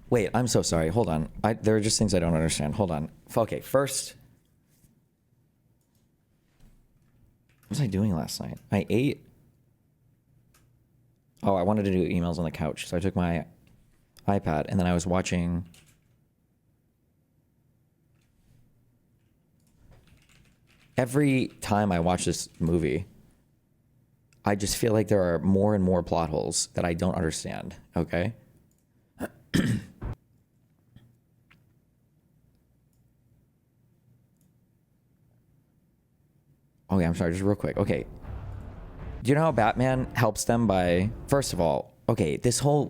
Wait, I'm so sorry. Hold on. There are just things I don't understand. Hold on. Okay, first, what was I doing last night? I ate. Oh, I wanted to do emails on the couch, so I took my iPad and then I was watching. Every time I watch this movie, I just feel like there are more and more plot holes that I don't understand, okay? Okay, I'm sorry, just real quick. Okay. Do you know how Batman helps them by, first of all, okay, this whole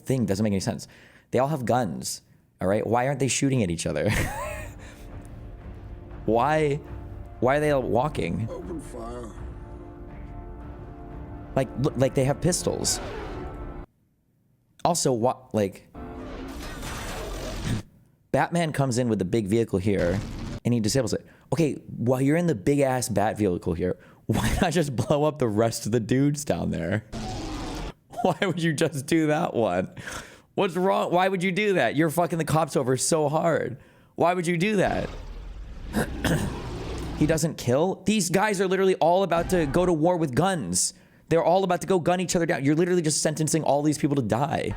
thing doesn't make any sense. They all have guns, all right? Why aren't they shooting at each other? Why are they all walking? Open fire. Like they have pistols. Also, what, like, Batman comes in with the big vehicle here and he disables it. Okay, while you're in the big ass bat vehicle here, why not just blow up the rest of the dudes down there? Why would you just do that one? What's wrong? Why would you do that? You're fucking the cops over so hard. Why would you do that? He doesn't kill? These guys are literally all about to go to war with guns. They're all about to go gun each other down. You're literally just sentencing all these people to die.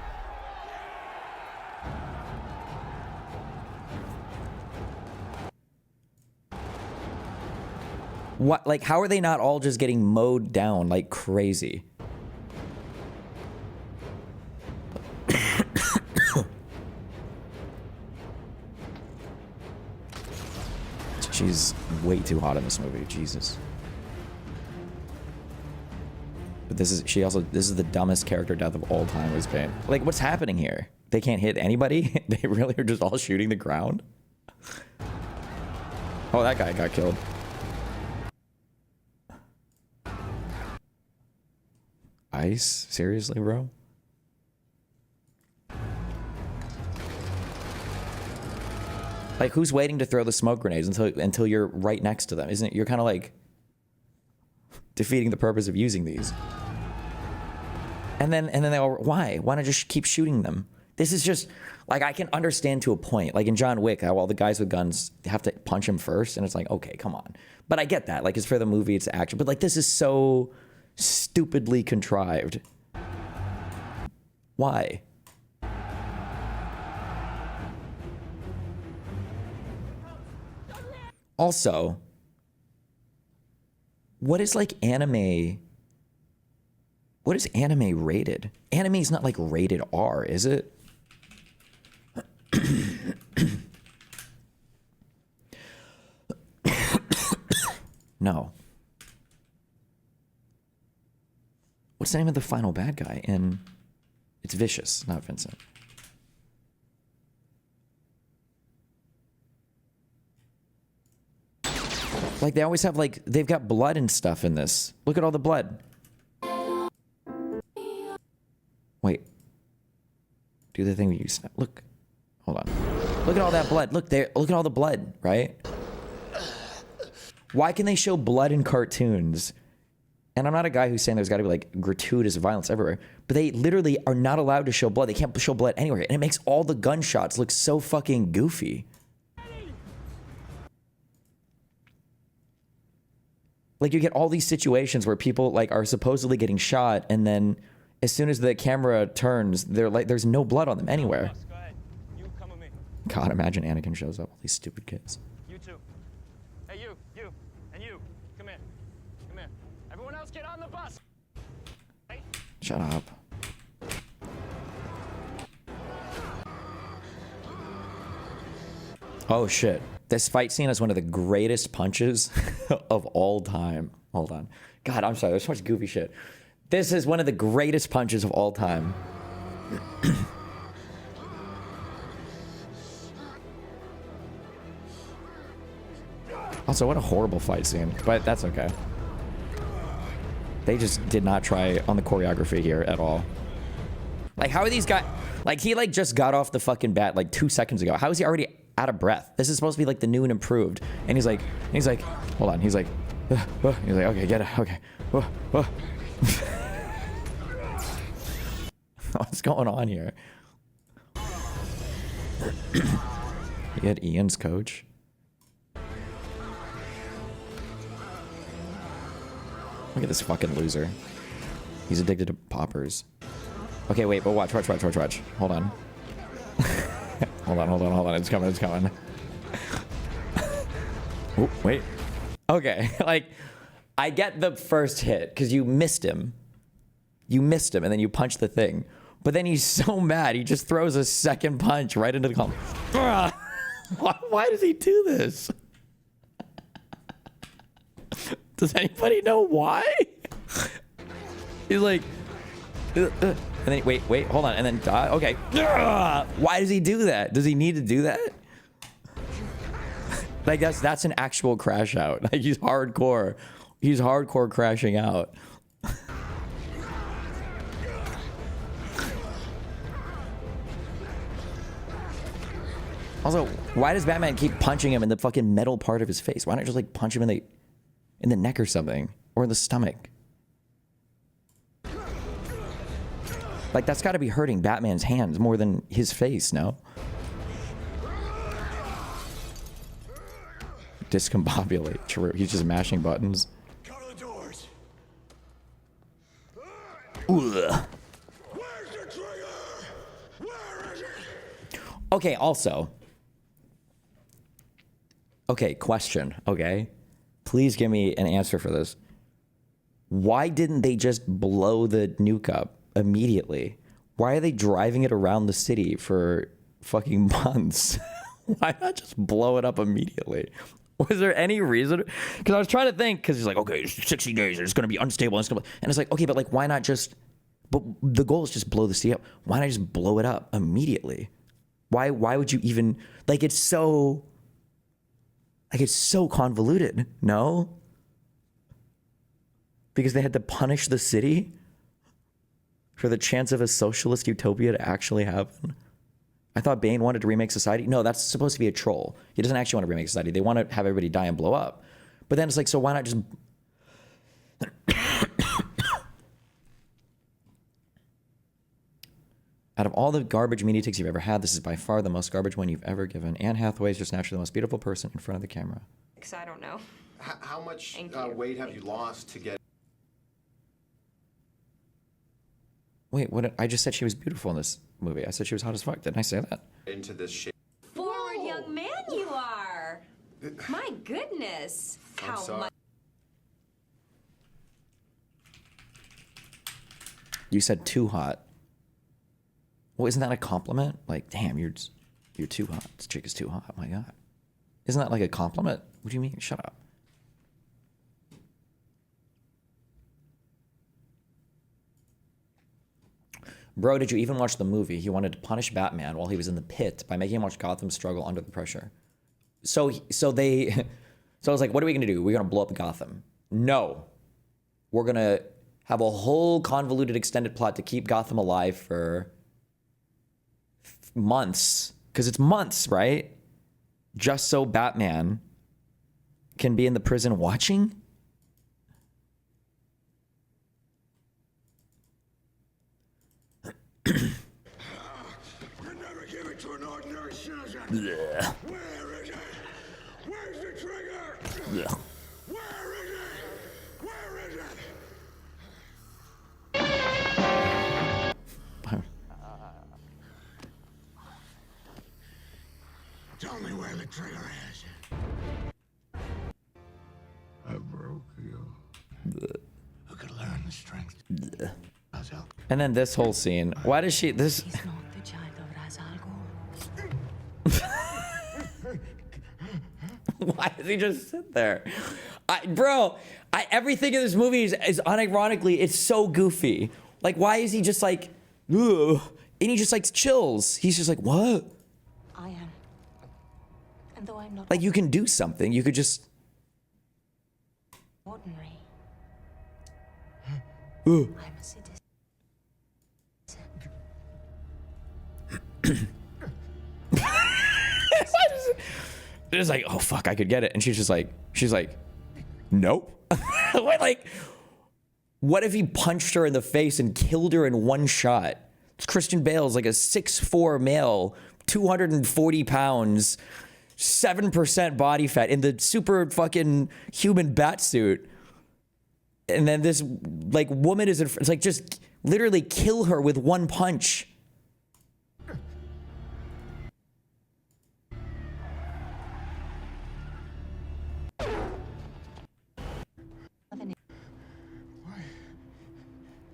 What, like, how are they not all just getting mowed down like crazy? She's way too hot in this movie, Jesus. But this is the dumbest character death of all time, was Bane. Like, what's happening here? They can't hit anybody? They really are just all shooting the ground? Oh, that guy got killed. Ice? Seriously, bro? Like, who's waiting to throw the smoke grenades until you're right next to them? Isn't it? You're kind of like defeating the purpose of using these. And then they all, why? Why not just keep shooting them? This is just, like, I can understand to a point. Like in John Wick, how all the guys with guns have to punch him first, and it's like, okay, come on. But I get that. Like, it's for the movie, it's action. But like, this is so stupidly contrived. Why? Also, what is like anime? What is anime rated? Anime is not like rated R, is it? No. What's the name of the final bad guy in? It's Vicious, not Vincent. Like, they always have, like, they've got blood and stuff in this. Look at all the blood. Wait. Do the thing where you snap. Look. Hold on. Look at all that blood. Look there. Look at all the blood, right? Why can they show blood in cartoons? And I'm not a guy who's saying there's got to be, like, gratuitous violence everywhere. But they literally are not allowed to show blood. They can't show blood anywhere. And it makes all the gunshots look so fucking goofy. Like, you get all these situations where people, like, are supposedly getting shot, and then as soon as the camera turns, they're like, there's no blood on them anywhere. God, imagine Anakin shows up. All these stupid kids. You too. Hey, you, and you. Come here. Come here. Everyone else get on the bus. Hey. Shut up. Oh, shit. This fight scene is one of the greatest punches of all time. Hold on. God, I'm sorry. There's so much goofy shit. This is one of the greatest punches of all time. Also, what a horrible fight scene. But that's okay. They just did not try on the choreography here at all. Like, how are these guys... Like, he, like, just got off the fucking bat, like, 2 seconds ago. How is he already out of breath? This is supposed to be, like, the new and improved. And he's like, hold on. He's like, okay, get it. Okay. What's going on here? He had Ian's coach. Look at this fucking loser. He's addicted to poppers. Okay, wait, but watch. Hold on. hold on. It's coming. Oh, wait. Okay, like, I get the first hit because you missed him. And then you punch the thing. But then he's so mad, he just throws a second punch right into the column. Why does he do this? Does anybody know why? He's like, and then wait, hold on, and then okay. Why does he do that? Does he need to do that? Like that's an actual crash out. Like he's hardcore crashing out. Also, why does Batman keep punching him in the fucking metal part of his face? Why not just like punch him in the neck or something, or in the stomach? Like that's got to be hurting Batman's hands more than his face, no? Discombobulate. True. He's just mashing buttons. Cover the doors. Ugh. Where's the trigger? Where is it? Okay, also. Okay, question, okay? Please give me an answer for this. Why didn't they just blow the nuke up immediately? Why are they driving it around the city for fucking months? Why not just blow it up immediately? Was there any reason? Because I was trying to think, because he's like, okay, 60 days, it's going to be unstable. And it's like, okay, but like, why not just, but the goal is just blow the city up. Why not just blow it up immediately? Why would you even, like, it's so convoluted, no? Because they had to punish the city for the chance of a socialist utopia to actually happen. I thought Bane wanted to remake society. No, that's supposed to be a troll. He doesn't actually want to remake society. They want to have everybody die and blow up. But then it's like, so why not just... Out of all the garbage media takes you've ever had, this is by far the most garbage one you've ever given. Anne Hathaway is just naturally the most beautiful person in front of the camera. I don't know. How much Thank you. weight have you lost to get Wait, what? I just said she was beautiful in this movie. I said she was hot as fuck. Didn't I say that? into this shape? Forward young man you are. My goodness. How sorry. much? You said too hot. Well, isn't that a compliment? Like, damn, you're too hot. This chick is too hot. Oh my God. Isn't that like a compliment? What do you mean? Shut up. Bro, did you even watch the movie? He wanted to punish Batman while he was in the pit by making him watch Gotham struggle under the pressure. So I was like, what are we gonna do? We're gonna blow up Gotham. No. We're gonna have a whole convoluted extended plot to keep Gotham alive for months. Because it's months, right? Just so Batman can be in the prison watching? You never give it to an ordinary citizen. Blech. Where is it? Where's the trigger? Blech. Where is it? Where is it? Tell me where the trigger is. I broke you. Who could learn the strength? Ra's al And then this whole scene. Why does she this? He's not the child of Ra's al Ghul. Why does he just sit there? Everything in this movie is unironically, it's so goofy. Like, why is he just like, ugh, and he just like chills. He's just like, what? I am. And though I'm not Like, you can do something. You could just. ordinary, Ugh. I'm a citizen. It's like, oh fuck, I could get it, and she's like, nope. Like, what if he punched her in the face and killed her in one shot? Christian Bale's like a 6'4" male, 240 pounds, 7% body fat in the super fucking human bat suit. And then this like woman is, it's like just literally kill her with one punch.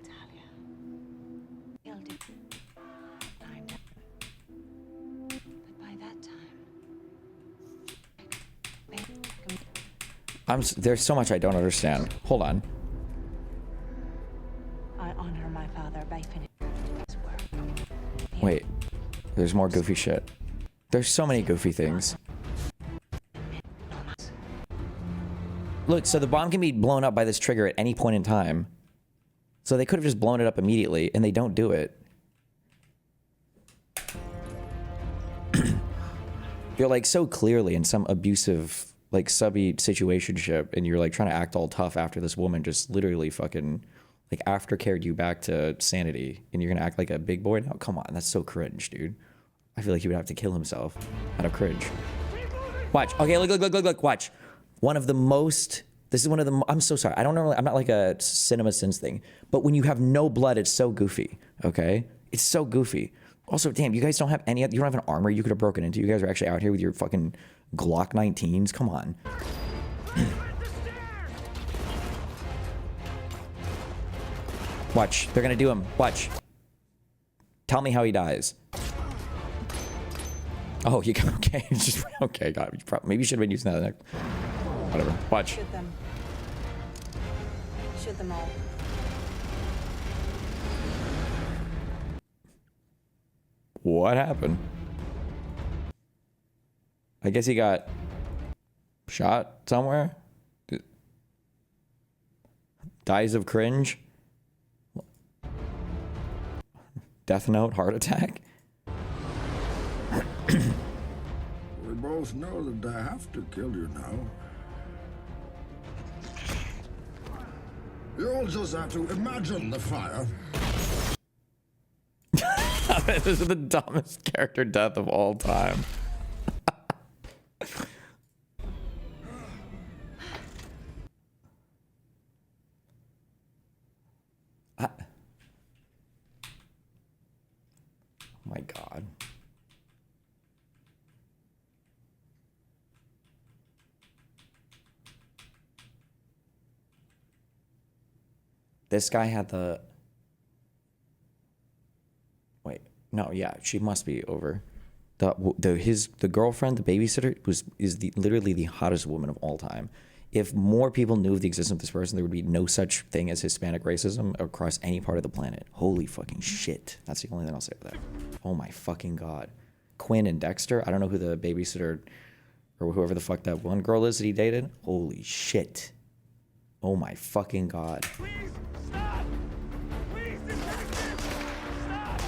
Talia. Killed it. Kind of. But by that time, There's so much I don't understand. Hold on. I honor my father by finishing his work. Wait. There's more goofy shit. There's so many goofy things. Look, so the bomb can be blown up by this trigger at any point in time. So they could have just blown it up immediately, and they don't do it. You're like so clearly in some abusive, like subby situationship, and you're like trying to act all tough after this woman just literally fucking like aftercared you back to sanity, and you're gonna act like a big boy now? Come on, that's so cringe, dude. I feel like he would have to kill himself out of cringe. Watch. Okay, look, watch. One of the most, this is one of the, I'm so sorry. I don't normally, I'm not like a cinema sins thing, but when you have no blood, it's so goofy, okay? It's so goofy. Also, damn, you guys don't have any, you don't have an armor you could have broken into. You guys are actually out here with your fucking Glock 19s. Come on. Watch, they're gonna do him. Watch. Tell me how he dies. Oh, you got, okay, just, okay, God, maybe you should have been using that next. Whatever. Watch. Shoot them. Shoot them all. What happened? I guess he got shot somewhere. Dies of cringe. Death Note, heart attack. We both know that I have to kill you now. You'll just have to imagine the fire. This is the dumbest character death of all time. Oh my God. This guy had the... Wait, no, yeah, she must be over. The girlfriend, the babysitter, is literally the hottest woman of all time. If more people knew of the existence of this person, there would be no such thing as Hispanic racism across any part of the planet. Holy fucking shit. That's the only thing I'll say about that. Oh my fucking God. Quinn and Dexter, I don't know who the babysitter or whoever the fuck that one girl is that he dated. Holy shit. Oh my fucking God. Please stop! Please, detective! Stop!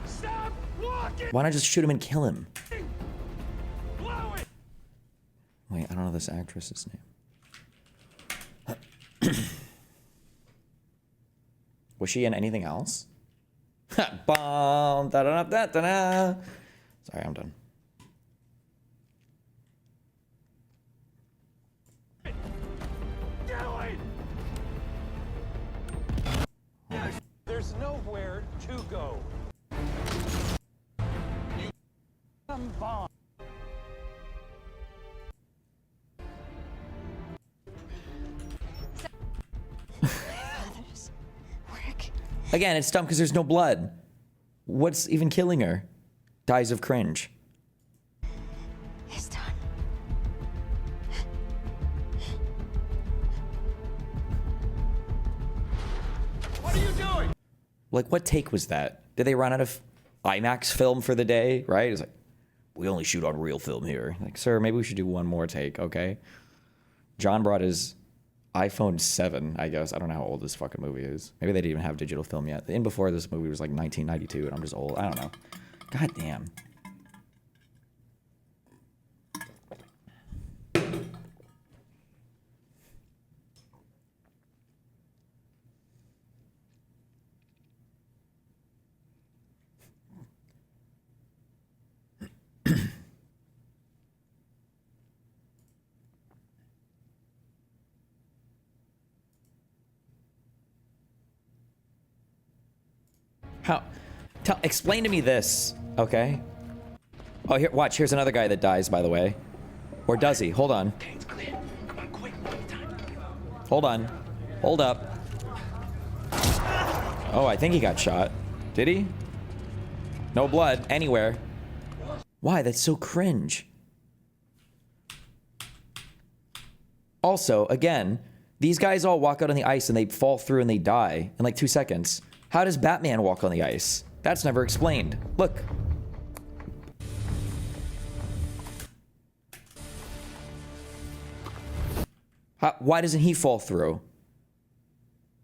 Stop walking! Why not just shoot him and kill him? Blow it! Wait, I don't know this actress's name. Was she in anything else? Bum, da da da da da. Sorry, I'm done. There's nowhere to go. You bomb. Again, it's dumb because there's no blood. What's even killing her? Dies of cringe. It's done. What are you doing? Like, what take was that? Did they run out of IMAX film for the day, right? It's like, we only shoot on real film here. Like, sir, maybe we should do one more take, okay? John brought his iPhone 7, I guess. I don't know how old this fucking movie is. Maybe they didn't even have digital film yet. In before this movie was like 1992, and I'm just old. I don't know. God damn. How? Explain to me this, okay? Oh, here, watch. Here's another guy that dies, by the way. Or does he? Hold on. Okay, it's clear. Come on, quick. Time. Hold on. Hold up. Oh, I think he got shot. Did he? No blood anywhere. Why? That's so cringe. Also, again, these guys all walk out on the ice and they fall through and they die in like 2 seconds. How does Batman walk on the ice? That's never explained. Look. Why doesn't he fall through?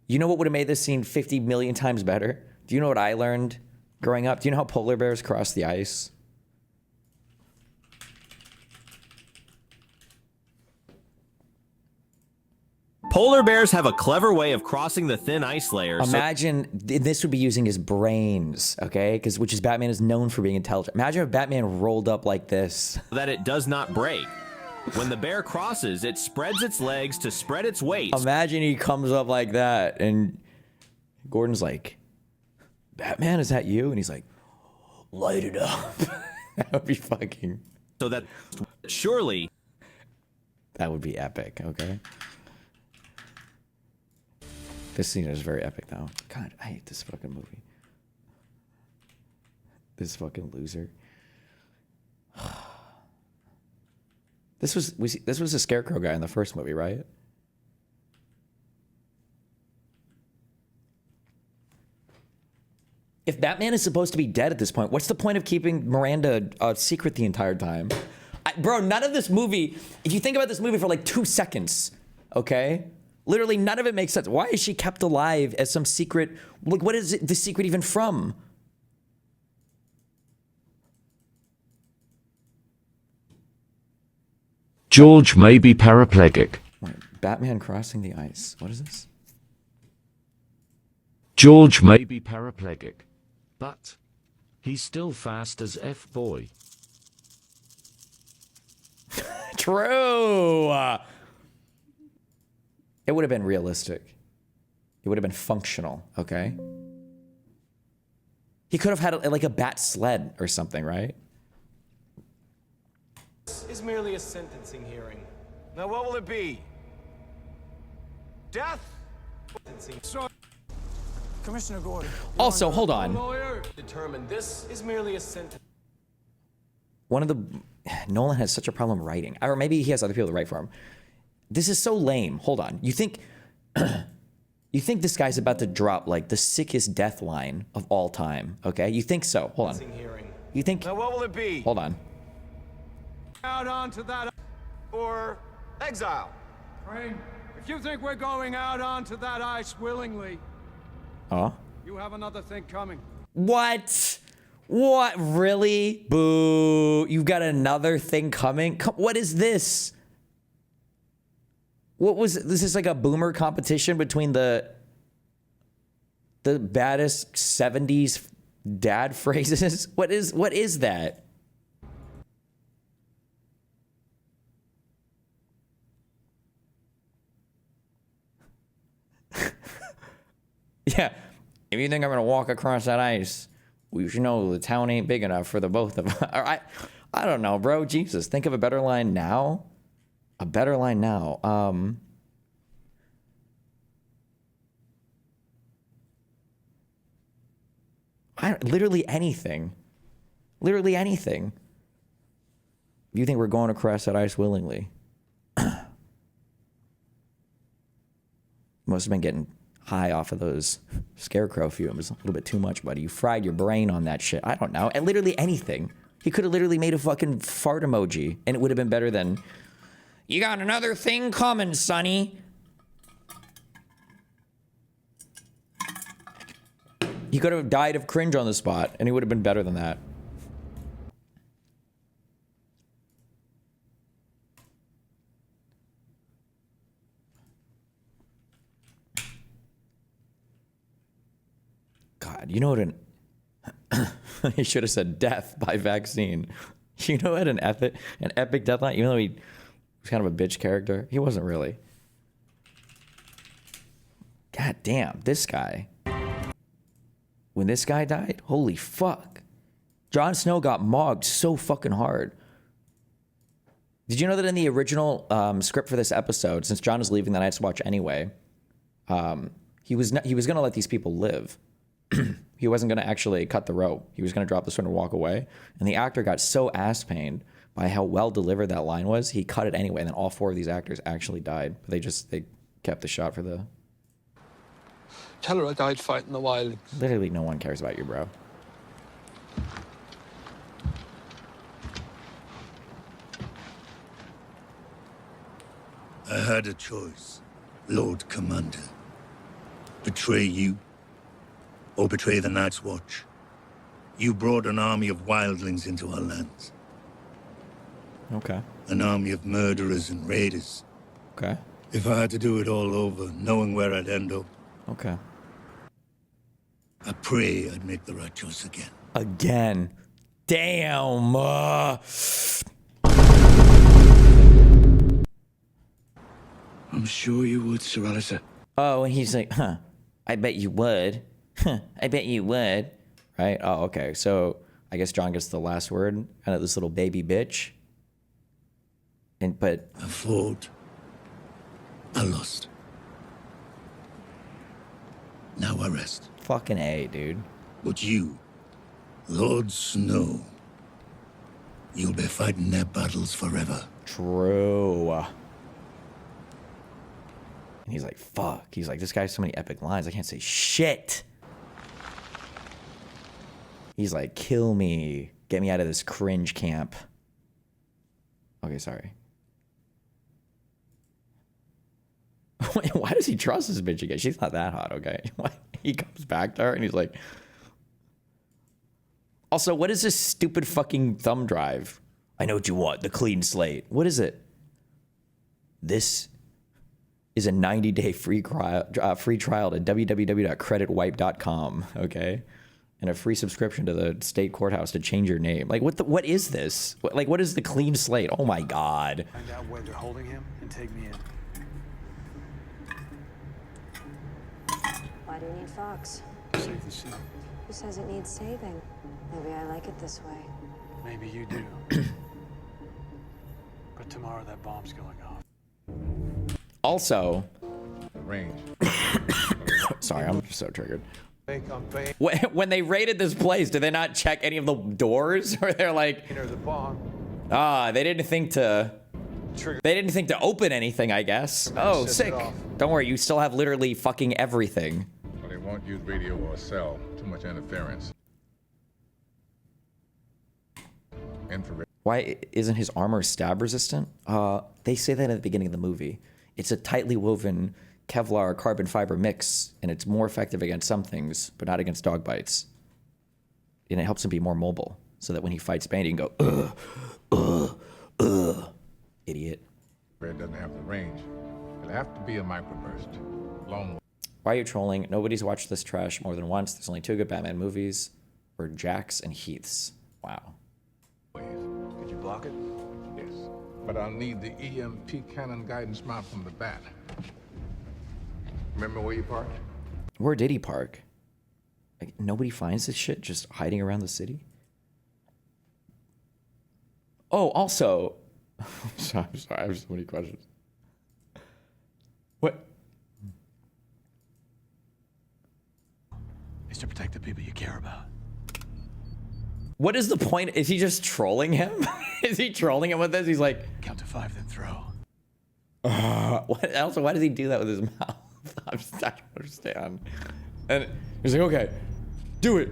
You know what would have made this scene 50 million times better? Do you know what I learned growing up? Do you know how polar bears cross the ice? Polar bears have a clever way of crossing the thin ice layer. Imagine this would be using his brains, okay? Which is Batman is known for being intelligent. Imagine if Batman rolled up like this. So that it does not break. When the bear crosses, it spreads its legs to spread its weight. Imagine he comes up like that and Gordon's like, Batman, is that you? And he's like, light it up. That would be fucking... So that surely... That would be epic, okay? This scene is very epic, though. God, I hate this fucking movie. This fucking loser. This was the Scarecrow guy in the first movie, right? If Batman is supposed to be dead at this point, what's the point of keeping Miranda a secret the entire time? Bro, none of this movie, if you think about this movie for like 2 seconds, okay? Literally none of it makes sense. Why is she kept alive as some secret? Like, what is the secret even from? George may be paraplegic. Wait, Batman crossing the ice. What is this? George may be paraplegic, but he's still fast as F-boy. True. It would have been realistic. It would have been functional, okay? He could have had like a bat sled or something, right? This is merely a sentencing hearing. Now what will it be? Death? Commissioner Gordon. Also, hold on. Lawyer determined this is merely a sentence. Nolan has such a problem writing. Or maybe he has other people to write for him. This is so lame. Hold on. You think this guy's about to drop like the sickest death line of all time, okay? You think so? Hold on. You think... Now what will it be? Hold on. Out onto that or exile. Crane, if you think we're going out onto that ice willingly, You have another thing coming. What? What? Really? Boo. You've got another thing coming? What is this? What was this? Is like a boomer competition between the baddest 70s dad phrases? What is that? Yeah. If you think I'm gonna walk across that ice, we should know the town ain't big enough for the both of us. I don't know, bro. Jesus, think of a better line now. A better line now. Literally anything. Literally anything. You think we're going across that ice willingly? Must have been getting high off of those Scarecrow fumes. A little bit too much, buddy. You fried your brain on that shit. I don't know. And literally anything. He could have literally made a fucking fart emoji, and it would have been better than, you got another thing coming, Sonny. He could have died of cringe on the spot, and he would have been better than that. God, you know what he should have said death by vaccine. You know what an epic death line, even though he was kind of a bitch character, he wasn't really. God damn, this guy. when this guy died, holy fuck. Jon Snow got mogged so fucking hard. Did you know that in the original script for this episode, since Jon is leaving the Night's Watch anyway, he was gonna let these people live. He wasn't gonna actually cut the rope. He was gonna drop the sword and walk away. And the actor got so ass pained by how well delivered that line was, he cut it anyway. And then all 4 of these actors actually died. But they kept the shot for the. Tell her I died fighting the wildlings. Literally, no one cares about you, bro. I had a choice, Lord Commander. Betray you, or betray the Night's Watch. You brought an army of wildlings into our lands. Okay. An army of murderers and raiders. Okay. If I had to do it all over, knowing where I'd end up, Okay. I pray I'd make the right choice again. Again. Damn. I'm sure you would, Sir Alistair. Oh, and he's like, huh, I bet you would. Huh, I bet you would. Right? Oh, okay. So I guess Jon gets the last word. Kind of this little baby bitch. But I fought. I lost. Now I rest. Fucking A, dude. But you, Lord Snow, you'll be fighting their battles forever. True. And he's like, fuck. He's like, this guy has so many epic lines. I can't say shit. He's like, kill me. Get me out of this cringe camp. Okay, sorry. Wait, why does he trust this bitch again? She's not that hot, okay? He comes back to her and he's like... Also, what is this stupid fucking thumb drive? I know what you want, the clean slate. What is it? This is a 90-day free trial to www.creditwipe.com, okay? And a free subscription to the state courthouse to change your name. Like, what is this? What is the clean slate? Oh my God. Find out where they're holding him and take me in. Why do you need Fox? Save the city. Who says it needs saving? Maybe I like it this way. Maybe you do. But tomorrow that bomb's going off. Also... Range. Sorry, I'm just so triggered. I'm paying When they raided this place, did they not check any of the doors? Or they're like, the bomb. they didn't think to... They didn't think to open anything, I guess. Oh, sick. Don't worry, you still have literally fucking everything. Well, they won't use radio or cell. Too much interference. Infrared. Why isn't his armor stab resistant? They say that at the beginning of the movie. It's a tightly woven Kevlar carbon fiber mix, and it's more effective against some things, but not against dog bites. And it helps him be more mobile, so that when he fights Bane, he can go, idiot. Red doesn't have the range. It'll have to be a microburst. Long. Why are you trolling? Nobody's watched this trash more than once. There's only 2 good Batman movies, or Jack's and Heath's. Wow. Could you block it? Yes. But I'll need the EMP cannon guidance mount from the bat. Remember where you parked? Where did he park? Like, nobody finds this shit just hiding around the city? Oh, also... I'm sorry, I have so many questions. What? Is to protect the people you care about. What is the point? Is he just trolling him? Is he trolling him with this? He's like... Count to 5, then throw. What? Also, why does he do that with his mouth? I don't understand. And he's like, okay, do it.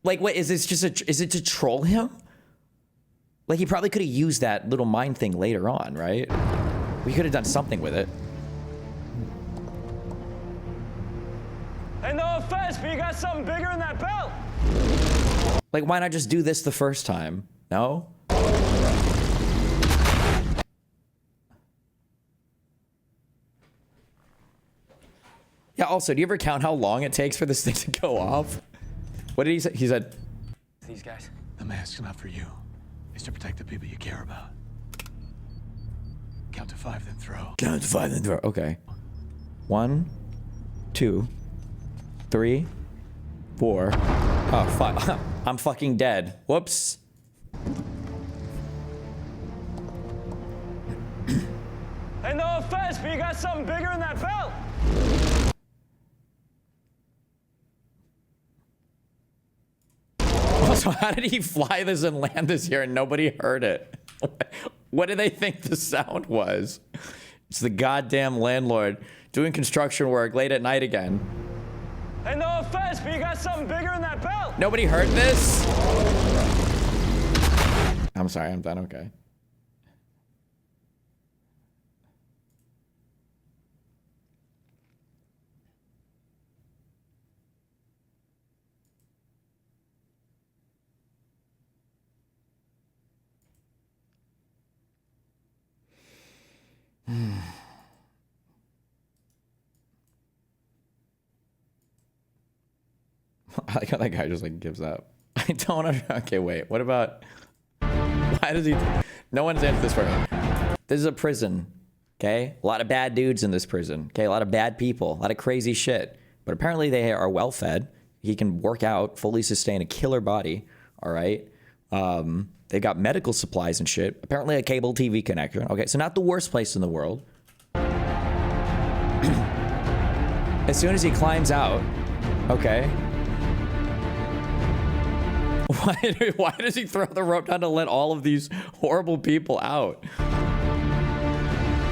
Like, what is this? Is it to troll him? Like, he probably could have used that little mind thing later on, right? We could have done something with it. Hey, no offense, but you got something bigger in that belt. Like, why not just do this the first time? No? Yeah, also, do you ever count how long it takes for this thing to go off? What did he say? He said... These guys. The mask's not for you. It's to protect the people you care about. Count to 5, then throw. Count to 5, then throw. Okay. 1, 2, 3, 4. Oh, fuck. I'm fucking dead. Whoops. Hey, no offense, but you got something bigger in that belt. Also, how did he fly this and land this here and nobody heard it? What do they think the sound was? It's the goddamn landlord doing construction work late at night again. Hey, no offense, but you got something bigger in that belt. Nobody heard this? I'm sorry, I'm done. Okay. I like how that guy just like gives up. I don't okay, wait. What about why does he no one's answered this for me. This is a prison. Okay? A lot of bad dudes in this prison. Okay, a lot of bad people, a lot of crazy shit. But apparently they are well fed. He can work out, fully sustain a killer body. All right. They've got medical supplies and shit. Apparently a cable TV connector. Okay, so not the worst place in the world. As soon as he climbs out, okay. Why does he throw the rope down to let all of these horrible people out?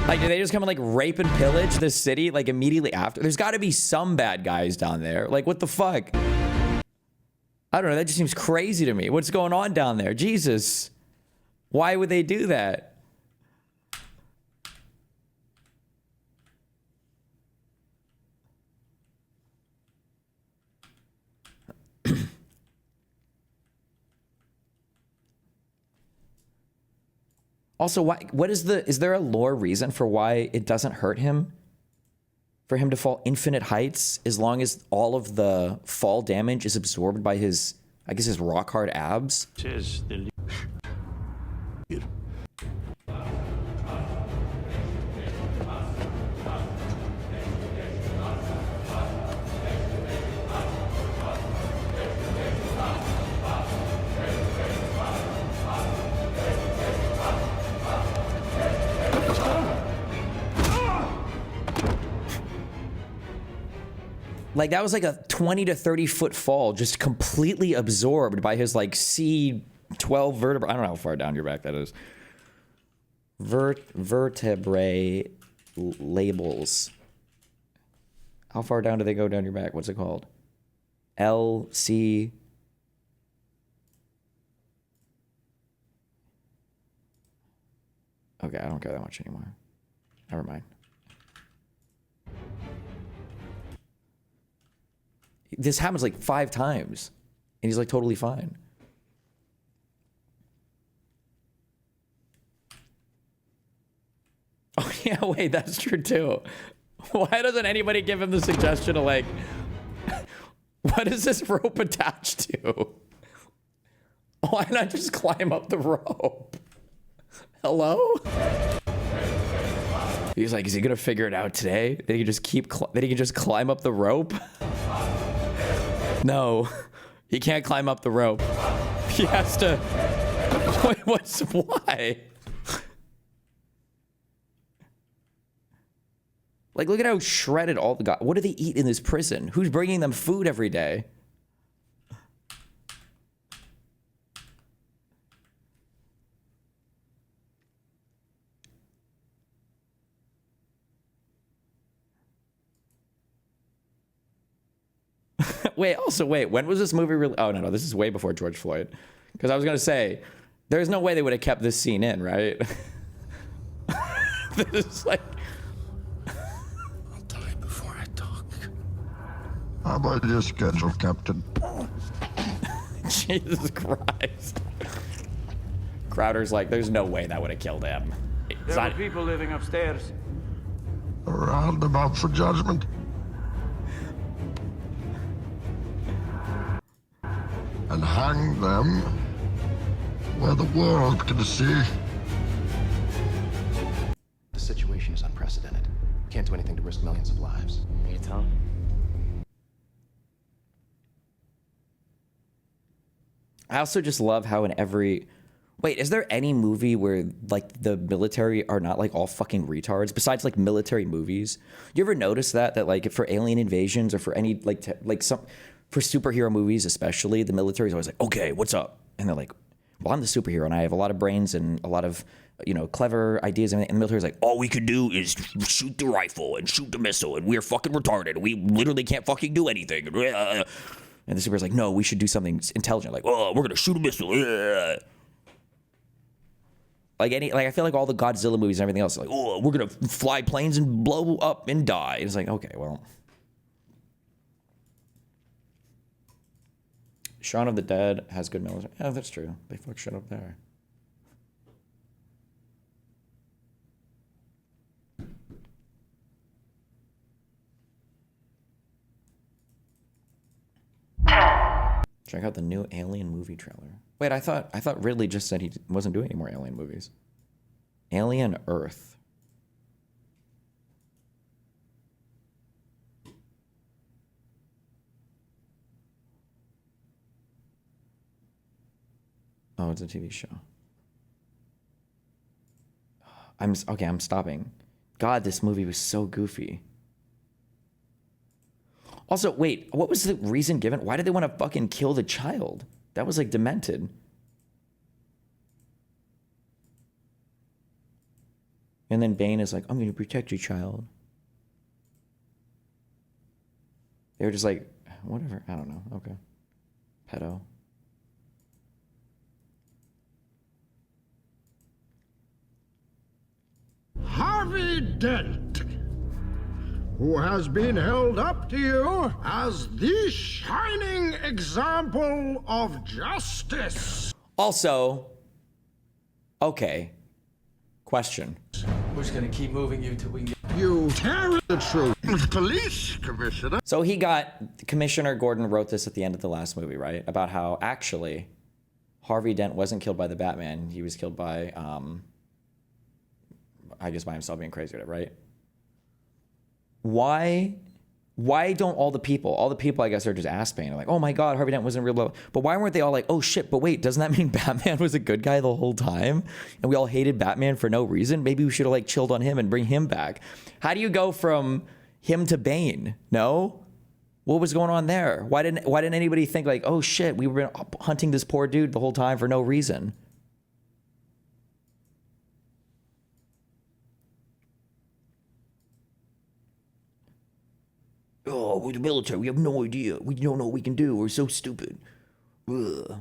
Like, do they just come and like rape and pillage this city like immediately after? There's got to be some bad guys down there. Like, what the fuck? I don't know. That just seems crazy to me. What's going on down there? Jesus. Why would they do that? Also, what is there a lore reason for why it doesn't hurt him? For him to fall infinite heights as long as all of the fall damage is absorbed by his, I guess, his rock hard abs? Like, that was like a 20 to 30 foot fall, just completely absorbed by his like C12 vertebrae. I don't know how far down your back that is. Vertebrae labels. How far down do they go down your back? What's it called? LC. Okay, I don't care that much anymore. Never mind. This happens like 5 times, and he's like totally fine. Oh yeah, wait, that's true too. Why doesn't anybody give him the suggestion of like, what is this rope attached to? Why not just climb up the rope? Hello? He's like, is he gonna figure it out today? That he can just that he can just climb up the rope? No, he can't climb up the rope. He has to. Why? Like, look at how shredded all the guys. What do they eat in this prison? Who's bringing them food every day? Wait, when was this movie released? Oh, no, this is way before George Floyd. Because I was going to say, there's no way they would have kept this scene in, right? This is like... I'll die before I talk. How about your schedule, Captain? Jesus Christ. Crowder's like, there's no way that would have killed him. There were people living upstairs. A roundabout for judgment. And hang them where the world can see. The situation is unprecedented. Can't do anything to risk millions of lives. You tell him. I also just love how in every... Wait, is there any movie where, like, the military are not, like, all fucking retards? Besides, like, military movies? You ever notice that? That, like, for alien invasions or for any, like, for superhero movies especially, the military is always like, okay, what's up? And they're like, well, I'm the superhero and I have a lot of brains and a lot of, you know, clever ideas. And the military's like, all we can do is shoot the rifle and shoot the missile and we're fucking retarded. We literally can't fucking do anything. And the superhero's like, no, we should do something intelligent. Like, oh, we're going to shoot a missile. Like I feel like all the Godzilla movies and everything else, like, oh, we're gonna fly planes and blow up and die. It's like, okay, well, Shaun of the Dead has good military. Yeah, that's true. They fuck shit up there. Check out the new Alien movie trailer. Wait, I thought Ridley just said he wasn't doing any more Alien movies. Alien Earth. Oh, it's a TV show. I'm stopping. God, this movie was so goofy. Also, wait, what was the reason given? Why did they want to fucking kill the child? That was like demented. And then Bane is like, I'm going to protect your child. They were just like, whatever. I don't know. Okay. Pedo. Harvey Dent, who has been held up to you as the shining example of justice. Also, okay, question. We're just gonna keep moving you till we can get... You tell the truth, police commissioner. So Commissioner Gordon wrote this at the end of the last movie, right? About how actually Harvey Dent wasn't killed by the Batman. He was killed by, I guess by himself being crazy, right? Why don't all the people I guess are just ass Bane, like, oh my God, Harvey Dent wasn't real, blah, blah. But why weren't they all like, oh shit, but wait, doesn't that mean Batman was a good guy the whole time? And we all hated Batman for no reason? Maybe we should have like chilled on him and bring him back. How do you go from him to Bane? No? What was going on there? Why didn't anybody think like, oh shit, we were hunting this poor dude the whole time for no reason? Oh, we're the military. We have no idea. We don't know what we can do. We're so stupid. Ugh.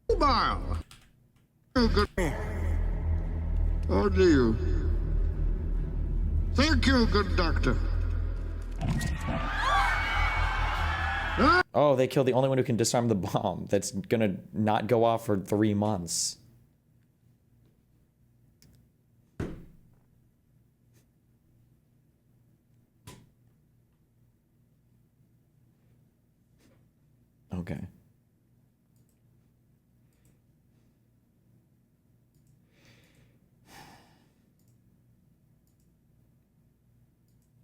Mobile. Oh, good. Oh, do you? Thank you, good doctor. Oh, they killed the only one who can disarm the bomb. That's gonna not go off for 3 months. Okay.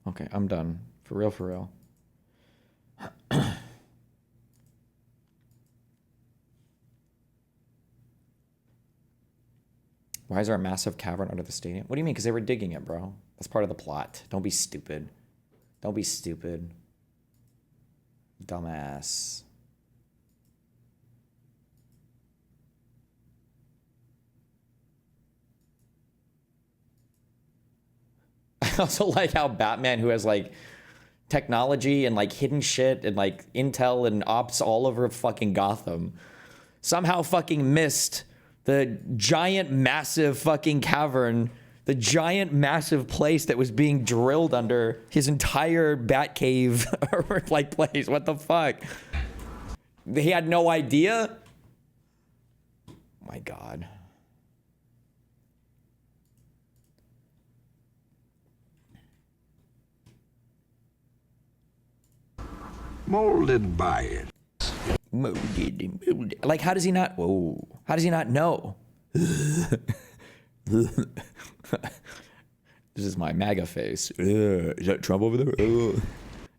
Okay, I'm done. For real, for real. Why is there a massive cavern under the stadium? What do you mean? Because they were digging it, bro. That's part of the plot. Don't be stupid. Don't be stupid. Dumbass. I also like how Batman, who has like technology and like hidden shit and like intel and ops all over fucking Gotham, somehow fucking missed the giant massive fucking cavern, the giant massive place that was being drilled under his entire Batcave like place. What the fuck? He had no idea? Oh my God. Molded by it. Molded. Like, how does he not? Whoa. How does he not know? This is my MAGA face. Is that Trump over there?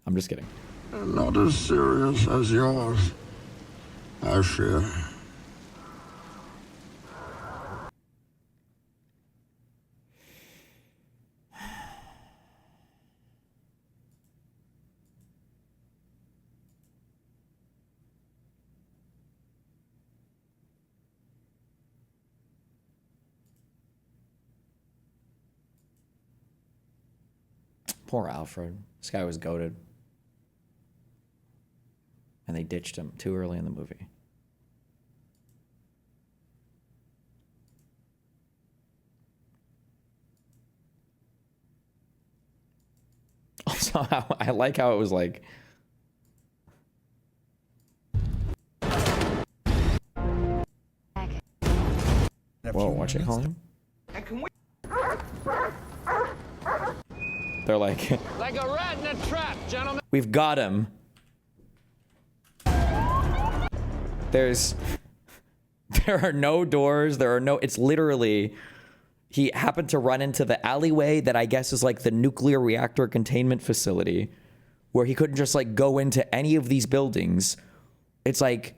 I'm just kidding. Not as serious as yours, I fear. Poor Alfred. This guy was goated. And they ditched him too early in the movie. Also, I like how it was like... Whoa, watch it, Colin. They're like... Like a rat in a trap, gentlemen. We've got him. There are no doors. There are no... It's literally... He happened to run into the alleyway that I guess is like the nuclear reactor containment facility, where he couldn't just like go into any of these buildings. It's like...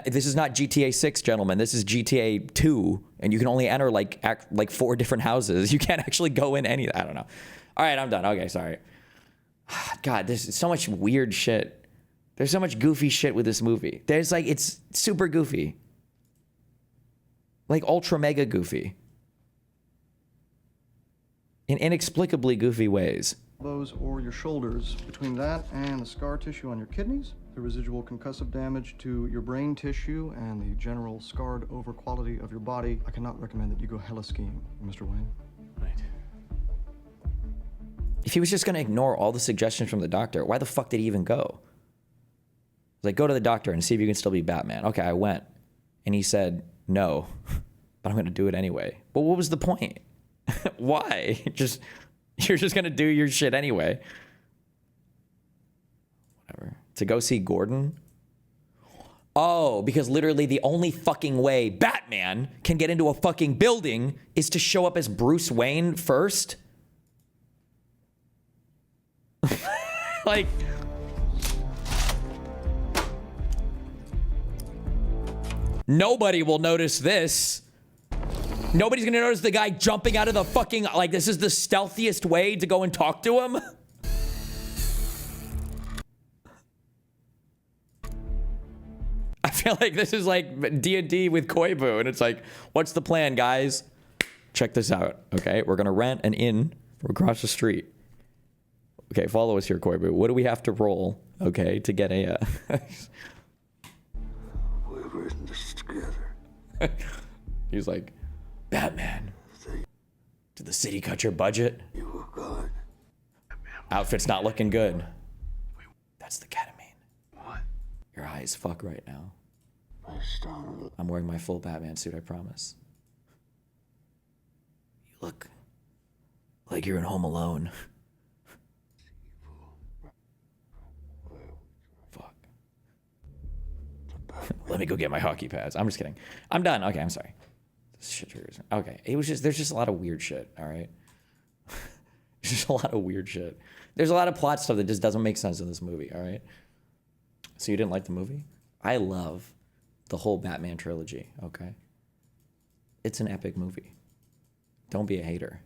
This is not GTA 6, gentlemen. This is GTA 2, and you can only enter like 4 different houses. You can't actually go in any... I don't know. All right, I'm done. Okay, sorry. God, there's so much weird shit. There's so much goofy shit with this movie. There's like, it's super goofy. Like ultra mega goofy. In inexplicably goofy ways. Elbows or your shoulders. Between that and the scar tissue on your kidneys, the residual concussive damage to your brain tissue, and the general scarred over quality of your body, I cannot recommend that you go hella skiing, Mr. Wayne. Right. If he was just going to ignore all the suggestions from the doctor, why the fuck did he even go? Like, go to the doctor and see if you can still be Batman. Okay, I went. And he said, no, but I'm going to do it anyway. But what was the point? Why? You're just going to do your shit anyway. Whatever. To go see Gordon? Oh, because literally the only fucking way Batman can get into a fucking building is to show up as Bruce Wayne first? Like... Nobody will notice this. Nobody's gonna notice the guy jumping out of the fucking... Like, this is the stealthiest way to go and talk to him? I feel like this is like D&D with Koibu, and it's like, what's the plan, guys? Check this out, okay? We're gonna rent an inn from across the street. Okay, follow us here, Koibu. What do we have to roll, okay, to get a... We've written this together. He's like, Batman, did the city cut your budget? You were gone. Outfit's not looking good. That's the ketamine. What? Your eyes fuck right now. My star. I'm wearing my full Batman suit, I promise. You look like you're in Home Alone. Fuck. Let me go get my hockey pads. I'm just kidding. I'm done. Okay, I'm sorry. This shit triggers me. Okay, it was just, there's just a lot of weird shit, all right? There's just a lot of weird shit. There's a lot of plot stuff that just doesn't make sense in this movie, all right? So you didn't like the movie? I love the whole Batman trilogy, okay? It's an epic movie. Don't be a hater.